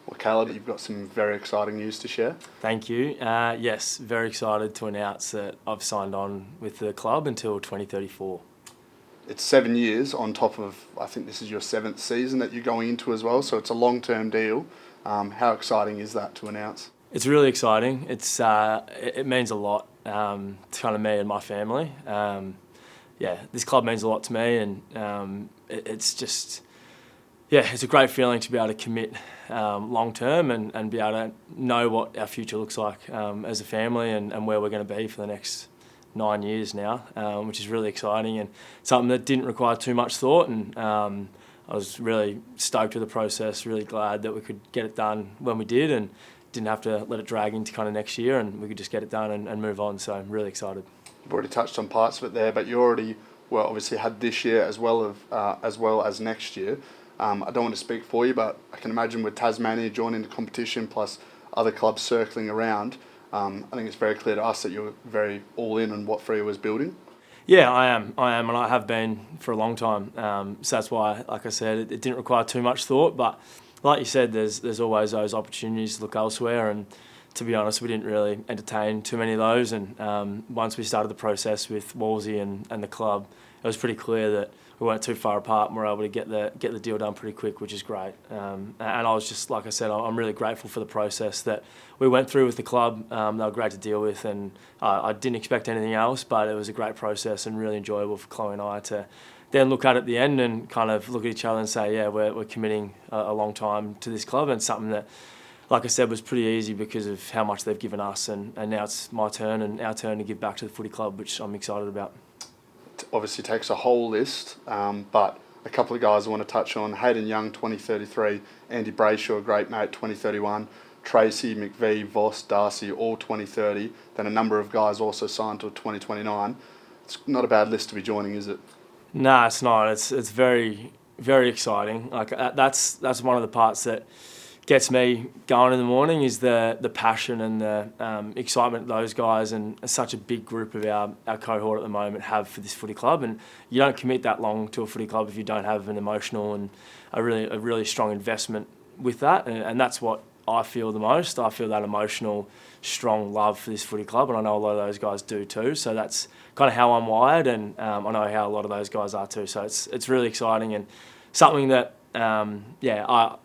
Well, Caleb, you've got some very exciting news to share. Thank you. Yes, very excited to announce that I've signed on with the club until 2034. It's 7 years on top of, I think this is your 7th season that you're going into as well, so it's a long-term deal. How exciting is that to announce? It's really exciting. It means a lot to kind of me and my family. This club means a lot to me, and it's a great feeling to be able to commit long term and be able to know what our future looks like as a family and where we're going to be for the next 9 years now, which is really exciting and something that didn't require too much thought. And I was really stoked with the process, really glad that we could get it done when we did and didn't have to let it drag into kind of next year, and we could just get it done and move on. So I'm really excited. You've already touched on parts of it there, but you already obviously had this year as well as next year. I don't want to speak for you, but I can imagine with Tasmania joining the competition plus other clubs circling around, I think it's very clear to us that you're very all in on what Freo was building. Yeah, I am, and I have been for a long time. So that's why, like I said, it didn't require too much thought. But like you said, there's always those opportunities to look elsewhere, and to be honest, we didn't really entertain too many of those. And once we started the process with Wolsey and the club, it was pretty clear that we weren't too far apart and we were able to get the deal done pretty quick, which is great. And I was just, like I said, I'm really grateful for the process that we went through with the club. They were great to deal with, and I didn't expect anything else, but it was a great process and really enjoyable for Chloe and I to then look at the end and kind of look at each other and say, yeah, we're committing a long time to this club, and something that, like I said, was pretty easy because of how much they've given us, and now it's my turn and our turn to give back to the footy club, which I'm excited about. It obviously takes a whole list, but a couple of guys I want to touch on. Hayden Young, 2033, Andy Brayshaw, great mate, 2031, Tracy, McVee, Voss, Darcy, all 2030, then a number of guys also signed till 2029. It's not a bad list to be joining, is it? No, it's not. It's very, very exciting. Like that's one of the parts that gets me going in the morning, is the passion and the excitement those guys and such a big group of our cohort at the moment have for this footy club. And you don't commit that long to a footy club if you don't have an emotional and a really strong investment with that. And that's what I feel the most. I feel that emotional, strong love for this footy club, and I know a lot of those guys do too. So that's kind of how I'm wired, and I know how a lot of those guys are too. So it's really exciting and something that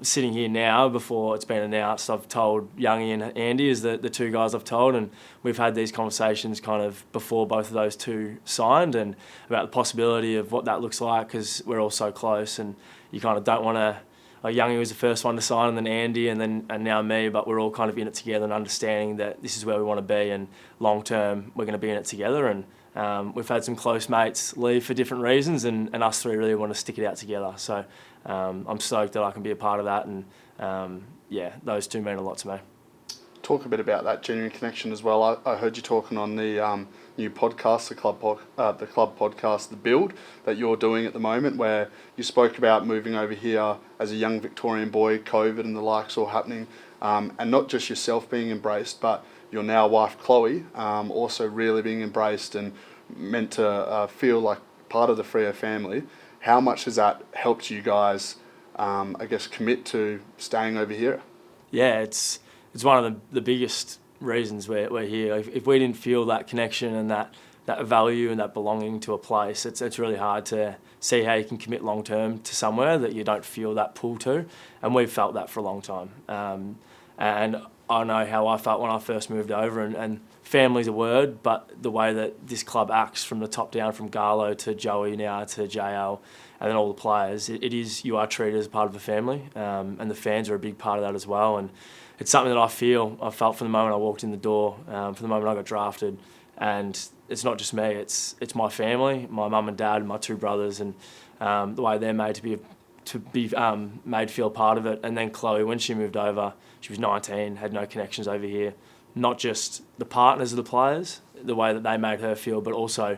sitting here now before it's been announced, I've told Youngie and Andy is the two guys I've told, and we've had these conversations kind of before both of those two signed, and about the possibility of what that looks like, because we're all so close, and you kind of don't want to. Like Youngie was the first one to sign, and then Andy, and now me. But we're all kind of in it together and understanding that this is where we want to be, and long term we're going to be in it together. And we've had some close mates leave for different reasons, and us three really want to stick it out together. So I'm stoked that I can be a part of that, and those two mean a lot to me. Talk a bit about that genuine connection as well. I heard you talking on the new podcast, the club podcast, The Build, that you're doing at the moment, where you spoke about moving over here as a young Victorian boy, COVID and the likes all happening, and not just yourself being embraced, but your now wife Chloe also really being embraced and meant to feel like part of the Freo family. How much has that helped you guys, commit to staying over here? Yeah, it's one of the biggest reasons we're here. If we didn't feel that connection and that value and that belonging to a place, it's really hard to see how you can commit long term to somewhere that you don't feel that pull to. And we've felt that for a long time. And I know how I felt when I first moved over, and family's a word, but the way that this club acts from the top down, from Garlo to Joey now to JL, and then all the players, you are treated as part of a family, and the fans are a big part of that as well. And it's something that I felt from the moment I walked in the door, from the moment I got drafted. And it's not just me, it's my family, my mum and dad, and my two brothers, and the way they're made to be made feel part of it. And then Chloe, when she moved over, she was 19, had no connections over here. Not just the partners of the players, the way that they made her feel, but also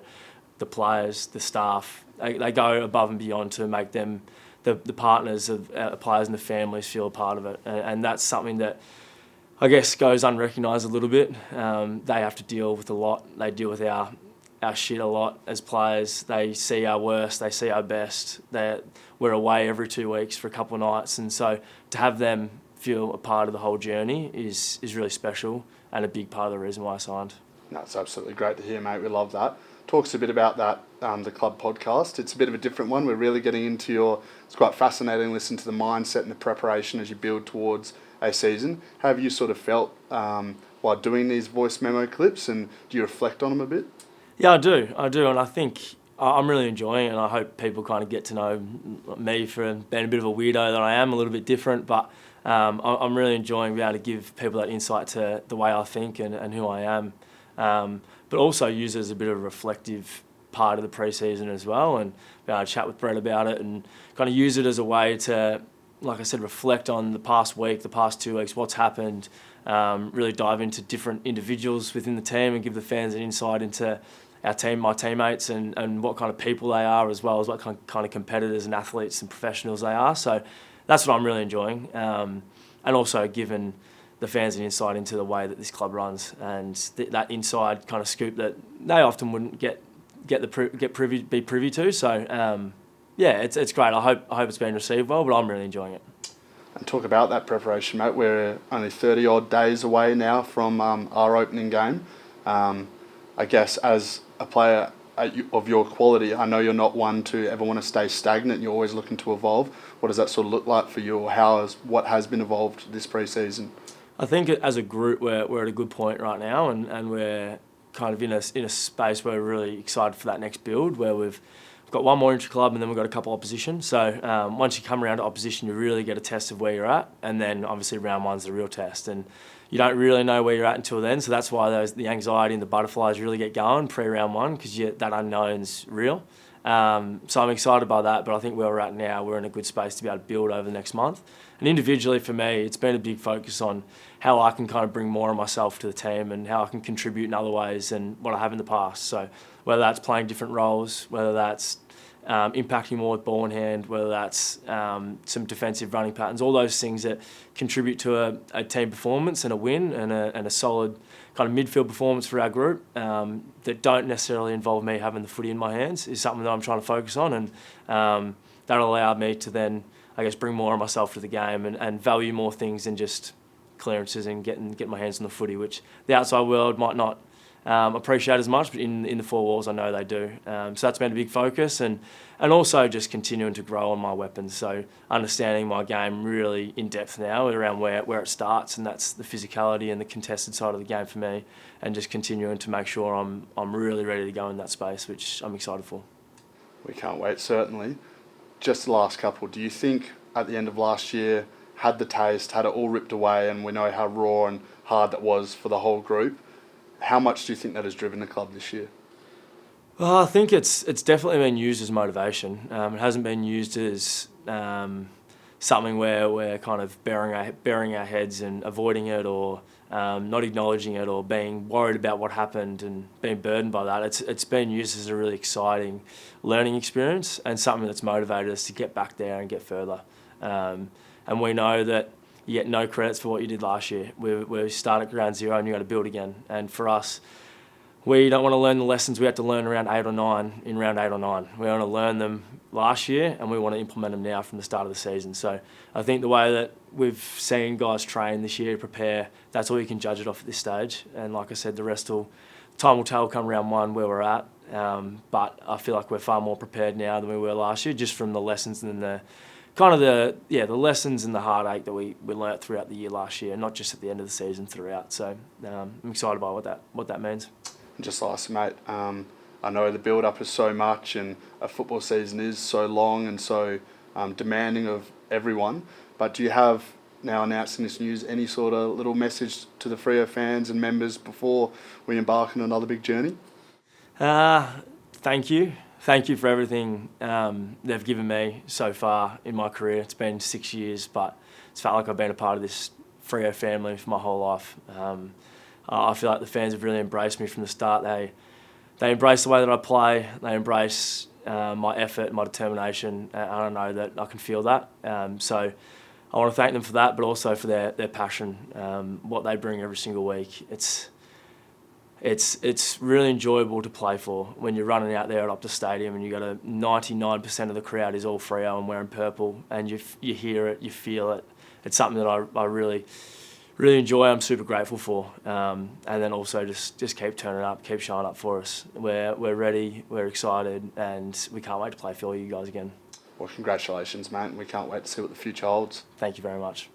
the players, the staff. They go above and beyond to make them, the partners of players and the families, feel a part of it. And that's something that I guess goes unrecognised a little bit. They have to deal with a lot. They deal with our shit a lot as players. They see our worst, they see our best. We're away every 2 weeks for a couple of nights, and so to have them feel a part of the whole journey is really special and a big part of the reason why I signed. That's absolutely great to hear, mate. We love that. Talks a bit about that, the club podcast. It's a bit of a different one. We're really getting into it's quite fascinating to listen to the mindset and the preparation as you build towards a season. How have you sort of felt while doing these voice memo clips, and do you reflect on them a bit? Yeah, I do, and I think I'm really enjoying it, and I hope people kind of get to know me for being a bit of a weirdo that I am, a little bit different, but I'm really enjoying being able to give people that insight to the way I think and who I am, but also use it as a bit of a reflective part of the pre-season as well, and be able to chat with Brett about it and kind of use it as a way to, like I said, reflect on the past week, the past 2 weeks, what's happened, really dive into different individuals within the team and give the fans an insight into our team, my teammates, and what kind of people they are, as well as what kind of competitors and athletes and professionals they are. So that's what I'm really enjoying, and also giving the fans an insight into the way that this club runs, and that inside kind of scoop that they often wouldn't be privy to. So yeah, it's great. I hope it's been received well, but I'm really enjoying it. And talk about that preparation, mate. We're only 30 odd days away now from our opening game. I guess as a player of your quality, I know you're not one to ever want to stay stagnant. You're always looking to evolve. What does that sort of look like for you, or what has been evolved this pre-season? I think as a group we're at a good point right now, and we're kind of in a space where we're really excited for that next build, where we've got one more intra-club and then we've got a couple opposition. So once you come around to opposition, you really get a test of where you're at, and then obviously round one's the real test, and you don't really know where you're at until then. So that's why the anxiety and the butterflies really get going pre-round one, because that unknown's real. So I'm excited by that, but I think where we're at now, we're in a good space to be able to build over the next month. And individually for me, it's been a big focus on how I can kind of bring more of myself to the team and how I can contribute in other ways than what I have in the past. So whether that's playing different roles, whether that's impacting more with ball in hand, whether that's some defensive running patterns, all those things that contribute to a team performance and a win and a solid kind of midfield performance for our group, that don't necessarily involve me having the footy in my hands, is something that I'm trying to focus on, and that'll allow me to then, I guess, bring more of myself to the game and value more things than just clearances and getting my hands on the footy, which the outside world might not appreciate as much, but in the four walls I know they do. So that's been a big focus, and also just continuing to grow on my weapons. So understanding my game really in depth now around where it starts, and that's the physicality and the contested side of the game for me, and just continuing to make sure I'm really ready to go in that space, which I'm excited for. We can't wait, certainly. Just the last couple, do you think at the end of last year, had the taste, had it all ripped away, and we know how raw and hard that was for the whole group, how much do you think that has driven the club this year? Well, I think it's definitely been used as motivation. It hasn't been used as something where we're kind of burying our heads and avoiding it, or not acknowledging it, or being worried about what happened and being burdened by that. It's been used as a really exciting learning experience and something that's motivated us to get back there and get further. And we know that you get no credits for what you did last year. We start at ground zero and you got to build again. And for us, we don't want to learn the lessons we had to learn around 8 or 9 in round 8 or 9. We want to learn them last year, and we want to implement them now from the start of the season. So I think the way that we've seen guys train this year, prepare, that's all you can judge it off at this stage. And like I said, time will tell come round one where we're at. But I feel like we're far more prepared now than we were last year, just from the lessons and the lessons and the heartache that we learnt throughout the year last year, not just at the end of the season, throughout. So I'm excited by what that means. Just last, mate, I know the build-up is so much, and a football season is so long and so demanding of everyone, but do you have, now announcing this news, any sort of little message to the Freo fans and members before we embark on another big journey? Thank you. Thank you for everything they've given me so far in my career. It's been 6 years, but it's felt like I've been a part of this Freo family for my whole life. I feel like the fans have really embraced me from the start. They embrace the way that I play. They embrace my effort, my determination, and I know that I can feel that. So I want to thank them for that, but also for their passion, what they bring every single week. It's really enjoyable to play for when you're running out there at Optus Stadium and you got 99% of the crowd is all Freo and wearing purple, and you hear it, you feel it, it's something that I really enjoy. I'm super grateful for, and then also just keep turning up, keep showing up for us. We're ready, we're excited, and we can't wait to play for you guys again. Well, congratulations, mate. We can't wait to see what the future holds. Thank you very much.